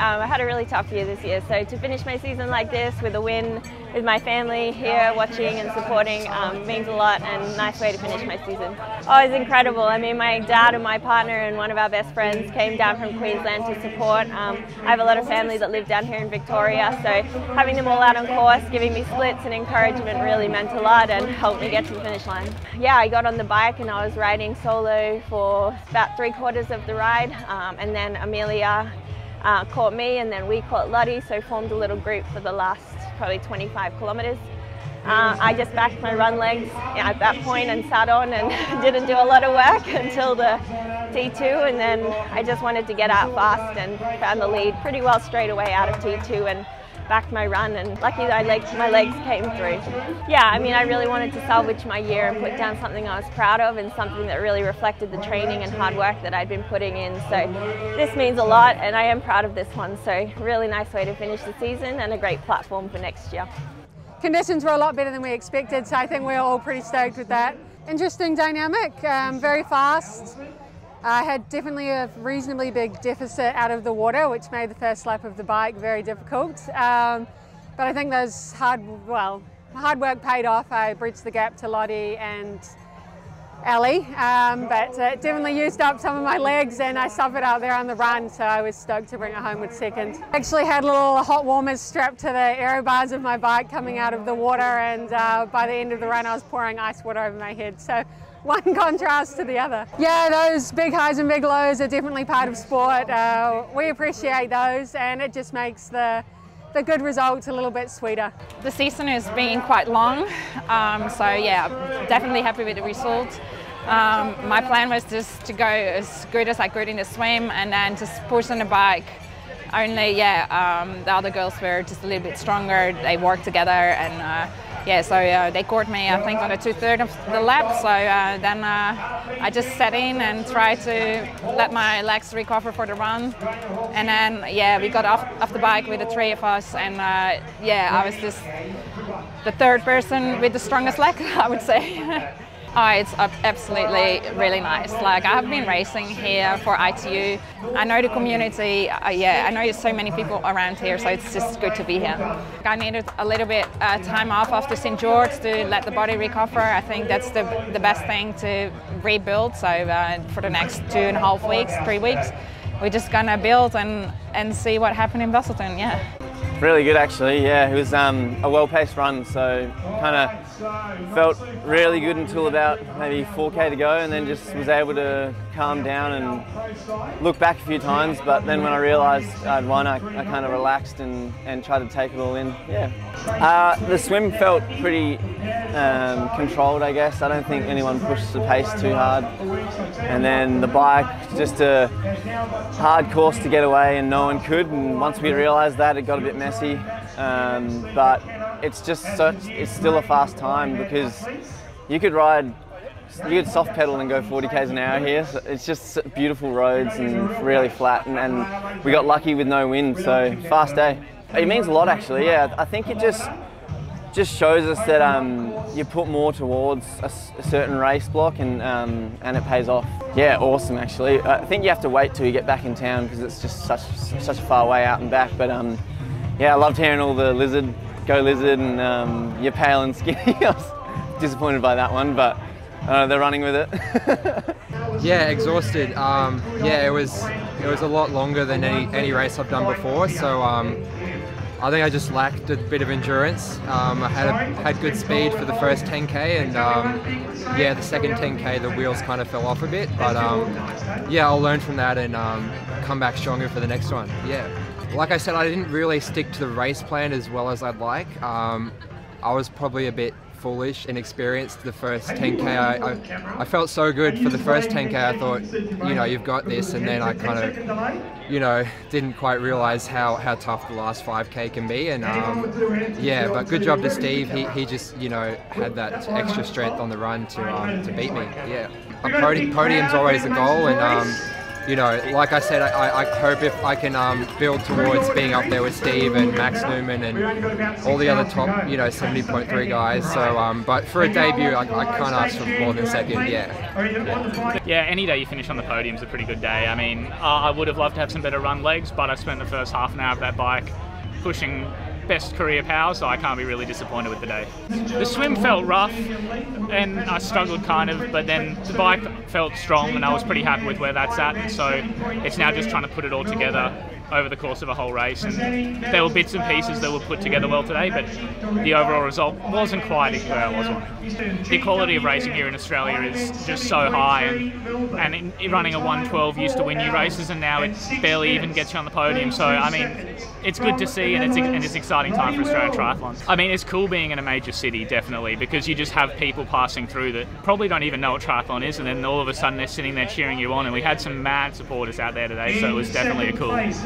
I had a really tough year this year, so to finish my season like this with a win, with my family here watching and supporting means a lot, and a nice way to finish my season. Oh, it was incredible. I mean, my dad and my partner and one of our best friends came down from Queensland to support. I have a lot of family that live down here in Victoria, so having them all out on course, giving me splits and encouragement really meant a lot and helped me get to the finish line. Yeah, I got on the bike and I was riding solo for about 3/4 of the ride, and then Amelia caught me, and then we caught Lottie, so formed a little group for the last probably 25 kilometres. I just backed my run legs at that point and sat on and didn't do a lot of work until the T2, and then I just wanted to get out fast and found the lead pretty well straight away out of T2 and backed my run, and lucky that my legs came through. Yeah, I mean, I really wanted to salvage my year and put down something I was proud of and something that really reflected the training and hard work that I'd been putting in. So this means a lot, and I am proud of this one. So really nice way to finish the season and a great platform for next year. Conditions were a lot better than we expected, so I think we're all pretty stoked with that. Interesting dynamic, very fast. I had definitely a reasonably big deficit out of the water, which made the first lap of the bike very difficult. But I think those hard work paid off. I bridged the gap to Lottie and Ali, but it definitely used up some of my legs, and I suffered out there on the run, so I was stoked to bring it home with second. Actually had little hot warmers strapped to the aero bars of my bike coming out of the water, and by the end of the run I was pouring ice water over my head. So one contrast to the other. Yeah, those big highs and big lows are definitely part of sport. We appreciate those, and it just makes the good results a little bit sweeter. The season has been quite long, so yeah, definitely happy with the result. My plan was just to go as good as I could in the swim and then just push on the bike. Only, yeah, the other girls were just a little bit stronger. They worked together, and yeah, so they caught me, I think, on the 2/3 of the lap. So then I just sat in and tried to let my legs recover for the run. And then, yeah, we got off the bike with the three of us, and yeah, I was just the third person with the strongest leg, I would say. Oh, it's absolutely really nice. Like, I have been racing here for ITU. I know the community, yeah, I know there's so many people around here, so it's just good to be here. I needed a little bit time off after St. George to let the body recover. I think that's the best thing to rebuild. So for the next 2.5 weeks, 3 weeks, we're just gonna build and see what happened in Busselton, yeah. Really good actually, yeah. It was a well-paced run, so kind of felt really good until about maybe 4K to go, and then just was able to calm down and look back a few times, but then when I realised I'd won, I kind of relaxed and tried to take it all in, yeah. The swim felt pretty controlled, I guess. I don't think anyone pushed the pace too hard. And then the bike, just a hard course to get away, and no one could, and once we realised that, it got a bit messy. But it's just it's still a fast time, because you could soft pedal and go 40 k's an hour here. So it's just beautiful roads and really flat, and we got lucky with no wind, so fast day. It means a lot actually, yeah. I think it just shows us that you put more towards a certain race block, and it pays off. Yeah, awesome actually. I think you have to wait till you get back in town, because it's just such a far way out and back, but yeah, I loved hearing all the go lizard, and you're pale and skinny. I was disappointed by that one, but they're running with it. Yeah, exhausted. Yeah, it was a lot longer than any race I've done before, so I think I just lacked a bit of endurance. I had good speed for the first 10k, and yeah, the second 10k the wheels kind of fell off a bit, but yeah, I'll learn from that and come back stronger for the next one. Yeah. Like I said, I didn't really stick to the race plan as well as I'd like. I was probably a bit foolish and inexperienced the first 10k. I felt so good for the first 10k. I thought, you know, you've got this, and then I kind of, you know, didn't quite realize how tough the last 5k can be. And yeah, but good job to Steve. He just, you know, had that extra strength on the run to beat me. Yeah, a podium's always a goal, and you know, like I said, I hope if I can build towards being up there with Steve and Max Newman and all the other top, you know, 70.3 guys. So, but for a debut, I can't ask for more than second. Yeah, any day you finish on the podium is a pretty good day. I mean, I would have loved to have some better run legs, but I spent the first half an hour of that bike pushing best career power, so I can't be really disappointed with the day. The swim felt rough and I struggled kind of, but then the bike felt strong and I was pretty happy with where that's at, and so it's now just trying to put it all together over the course of a whole race. And there were bits and pieces that were put together well today, but the overall result wasn't quite where I was wanting. The quality of racing here in Australia is just so high, and in running a 1:12 used to win you races, and now it barely even gets you on the podium. So I mean, it's good to see, and it's an exciting time for Australian triathlon. I mean, it's cool being in a major city, definitely, because you just have people passing through that probably don't even know what triathlon is, and then all of a sudden they're sitting there cheering you on, and we had some mad supporters out there today, so it was definitely a cool race.